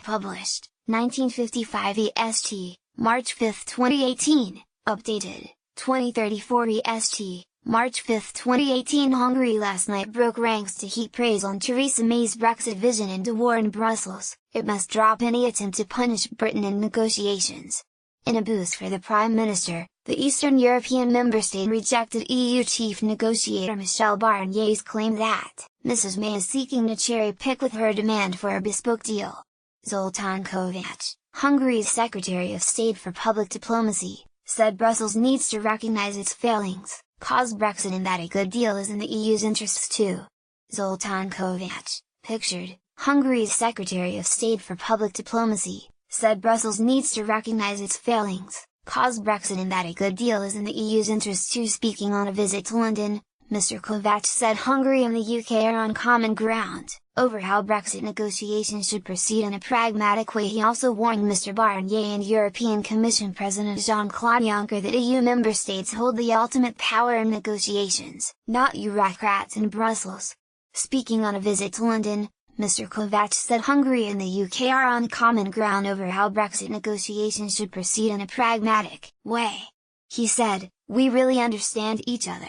Published, 1955 EST, March 5, 2018, updated, 2034 EST, March 5, 2018. Hungary last night broke ranks to heap praise on Theresa May's Brexit vision into war in Brussels. It must drop any attempt to punish Britain in negotiations. In a boost for the Prime Minister, the Eastern European member state rejected EU chief negotiator Michel Barnier's claim that Mrs May is seeking to cherry-pick with her demand for a bespoke deal. Zoltán Kovács, Hungary's Secretary of State for Public Diplomacy, said Brussels needs to recognize its failings, cause Brexit, and that a good deal is in the EU's interests too. Zoltán Kovács, pictured, Hungary's Secretary of State for Public Diplomacy, said Brussels needs to recognize its failings, cause Brexit, and that a good deal is in the EU's interests too. Speaking on a visit to London, Mr Kovács said Hungary and the UK are on common ground over how Brexit negotiations should proceed in a pragmatic way. He also warned Mr Barnier and European Commission President Jean-Claude Juncker that EU member states hold the ultimate power in negotiations, not bureaucrats in Brussels. Speaking on a visit to London, Mr Kovács said Hungary and the UK are on common ground over how Brexit negotiations should proceed in a pragmatic way. He said, "We really understand each other.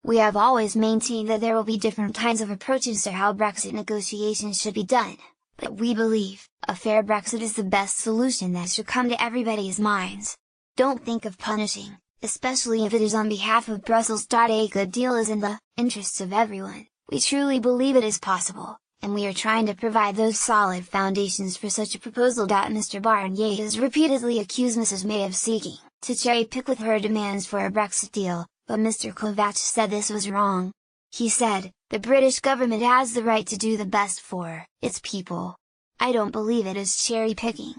We have always maintained that there will be different kinds of approaches to how Brexit negotiations should be done, but we believe, a fair Brexit is the best solution that should come to everybody's minds. Don't think of punishing, especially if it is on behalf of Brussels. A good deal is in the interests of everyone. We truly believe it is possible, and we are trying to provide those solid foundations for such a proposal." Mr Barnier has repeatedly accused Mrs May of seeking to cherry-pick with her demands for a Brexit deal, but Mr Kovács said this was wrong. He said, "The British government has the right to do the best for its people. I don't believe it is cherry-picking."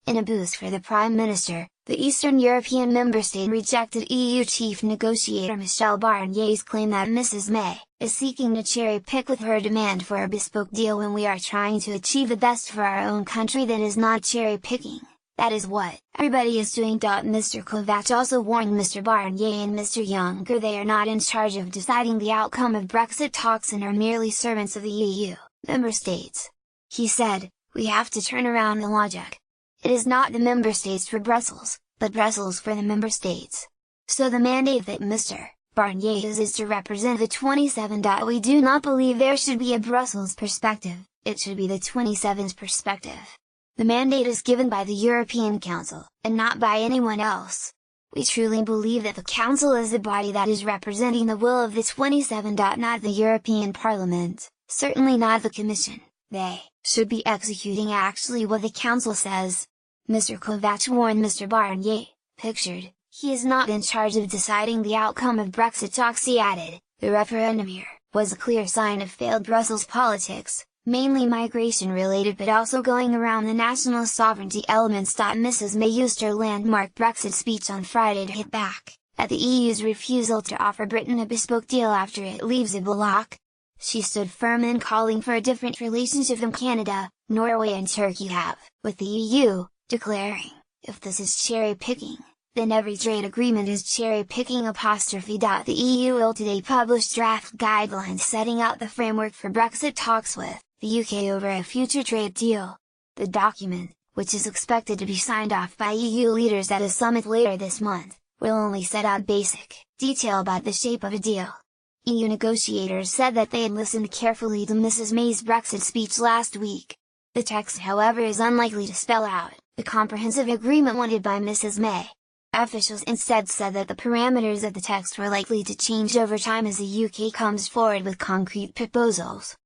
In a boost for the Prime Minister, the Eastern European member state rejected EU chief negotiator Michel Barnier's claim that Mrs May is seeking to cherry-pick with her demand for a bespoke deal when we are trying to achieve the best for our own country. That is not cherry-picking. That is what everybody is doing. Mr Kovács also warned Mr Barnier and Mr Juncker they are not in charge of deciding the outcome of Brexit talks and are merely servants of the EU member states. He said, "We have to turn around the logic. It is not the member states for Brussels, but Brussels for the member states. So the mandate that Mr. Barnier has is to represent the 27. We do not believe there should be a Brussels perspective, it should be the 27's perspective. The mandate is given by the European Council, and not by anyone else. We truly believe that the Council is the body that is representing the will of the 27. Not the European Parliament, certainly not the Commission. They should be executing actually what the Council says." Mr Kovács warned Mr Barnier, pictured, he is not in charge of deciding the outcome of Brexit talks. He added, "The referendum here was a clear sign of failed Brussels politics, mainly migration related but also going around the national sovereignty elements." Mrs May used her landmark Brexit speech on Friday to hit back at the EU's refusal to offer Britain a bespoke deal after it leaves the bloc. She stood firm in calling for a different relationship than Canada, Norway and Turkey have with the EU, declaring, "If this is cherry-picking, then every trade agreement is cherry-picking." The EU will today publish draft guidelines setting out the framework for Brexit talks with the UK over a future trade deal. The document, which is expected to be signed off by EU leaders at a summit later this month, will only set out basic detail about the shape of a deal. EU negotiators said that they had listened carefully to Mrs May's Brexit speech last week. The text, however, is unlikely to spell out the comprehensive agreement wanted by Mrs May. Officials instead said that the parameters of the text were likely to change over time as the UK comes forward with concrete proposals.